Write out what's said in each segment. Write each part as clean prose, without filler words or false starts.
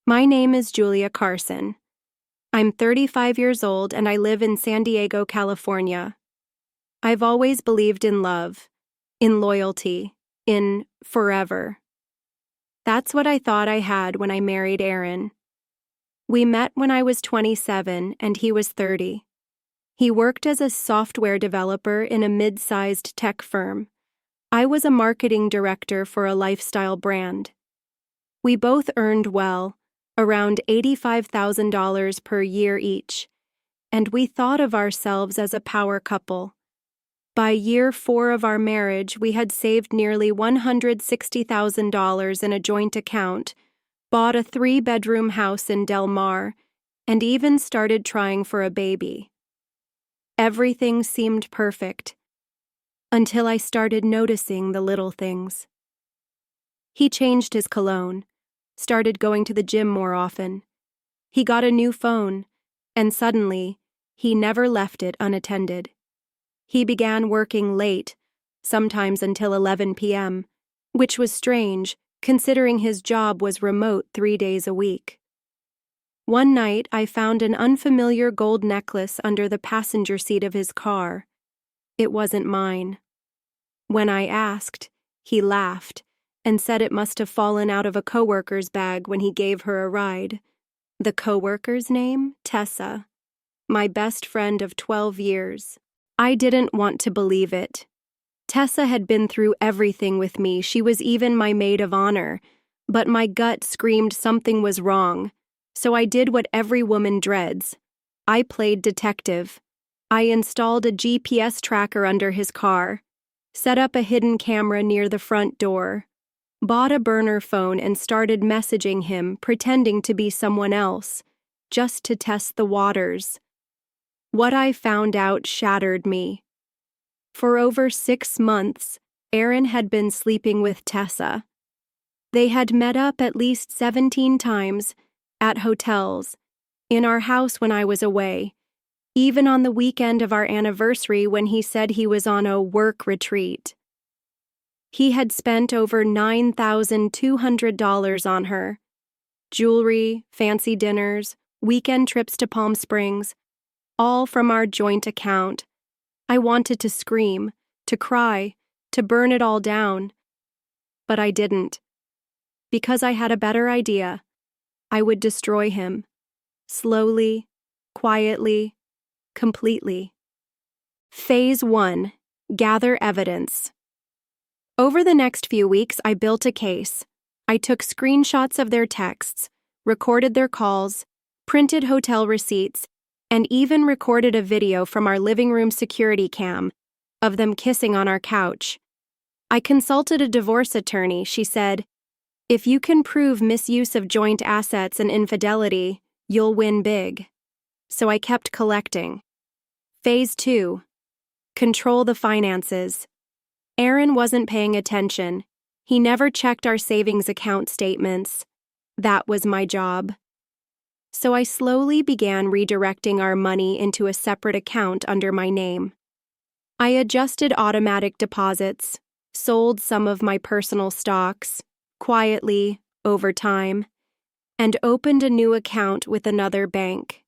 My name is Julia Carson. I'm 35 years old and I live in San Diego, California. I've always believed in love, in loyalty, in forever. That's what I thought I had when I married Aaron. We met when I was 27 and he was 30. He worked as a software developer in a mid-sized tech firm. I was a marketing director for a lifestyle brand. We both earned well, around $85,000 per year each, and we thought of ourselves as a power couple. By year 4 of our marriage, we had saved nearly $160,000 in a joint account, bought a 3-bedroom house in Del Mar, and even started trying for a baby. Everything seemed perfect, until I started noticing the little things. He changed his cologne, started going to the gym more often. He got a new phone, and suddenly, he never left it unattended. He began working late, sometimes until 11 p.m., which was strange, considering his job was remote 3 days a week. One night, I found an unfamiliar gold necklace under the passenger seat of his car. It wasn't mine. When I asked, he laughed and said it must have fallen out of a coworker's bag when he gave her a ride. The coworker's name? Tessa. My best friend of 12 years. I didn't want to believe it. Tessa had been through everything with me. She was even my maid of honor. But my gut screamed something was wrong. So I did what every woman dreads. I played detective. I installed a GPS tracker under his car, set up a hidden camera near the front door, bought a burner phone and started messaging him, pretending to be someone else, just to test the waters. What I found out shattered me. For over 6 months, Aaron had been sleeping with Tessa. They had met up at least 17 times, at hotels, in our house when I was away, even on the weekend of our anniversary when he said he was on a work retreat. He had spent over $9,200 on her. Jewelry, fancy dinners, weekend trips to Palm Springs, all from our joint account. I wanted to scream, to cry, to burn it all down. But I didn't. Because I had a better idea. I would destroy him. Slowly, quietly, completely. Phase 1. Gather evidence. Over the next few weeks, I built a case. I took screenshots of their texts, recorded their calls, printed hotel receipts, and even recorded a video from our living room security cam of them kissing on our couch. I consulted a divorce attorney. She said, "If you can prove misuse of joint assets and infidelity, you'll win big." So I kept collecting. Phase 2. Control the finances. Aaron wasn't paying attention. He never checked our savings account statements. That was my job. So I slowly began redirecting our money into a separate account under my name. I adjusted automatic deposits, sold some of my personal stocks, quietly, over time, and opened a new account with another bank.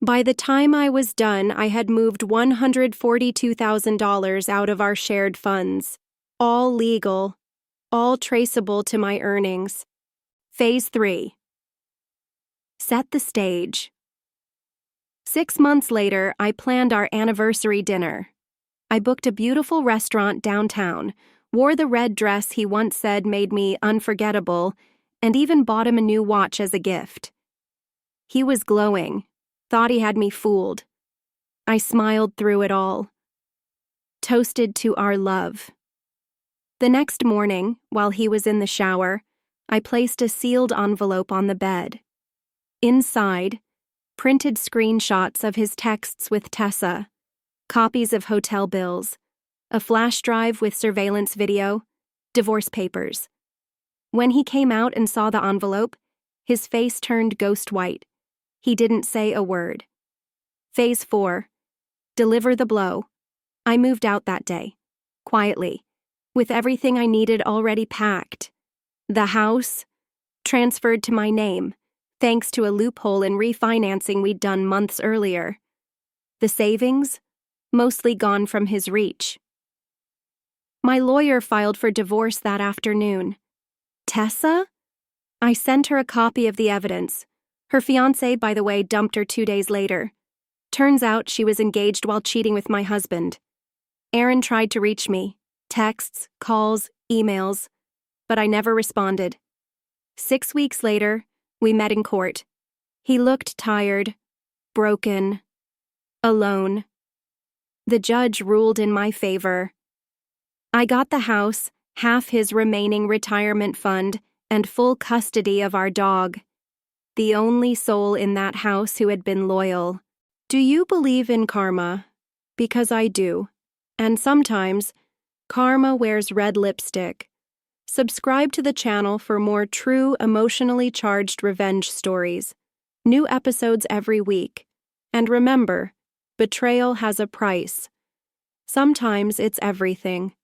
By the time I was done, I had moved $142,000 out of our shared funds, all legal, all traceable to my earnings. Phase 3. Set the stage. 6 months later, I planned our anniversary dinner. I booked a beautiful restaurant downtown, wore the red dress he once said made me unforgettable, and even bought him a new watch as a gift. He was glowing, thought he had me fooled. I smiled through it all. Toasted to our love. The next morning, while he was in the shower, I placed a sealed envelope on the bed. Inside, printed screenshots of his texts with Tessa, copies of hotel bills, a flash drive with surveillance video, divorce papers. When he came out and saw the envelope, his face turned ghost white. He didn't say a word. Phase 4. Deliver the blow. I moved out that day, quietly, with everything I needed already packed. The house, transferred to my name, thanks to a loophole in refinancing we'd done months earlier. The savings? Mostly gone from his reach. My lawyer filed for divorce that afternoon. Tessa? I sent her a copy of the evidence. Her fiancé, by the way, dumped her 2 days later. Turns out she was engaged while cheating with my husband. Aaron tried to reach me. Texts, calls, emails. But I never responded. 6 weeks later, we met in court. He looked tired, broken, alone. The judge ruled in my favor. I got the house, half his remaining retirement fund, and full custody of our dog. The only soul in that house who had been loyal. Do you believe in karma? Because I do. And sometimes, karma wears red lipstick. Subscribe to the channel for more true, emotionally charged revenge stories. New episodes every week. And remember, betrayal has a price. Sometimes it's everything.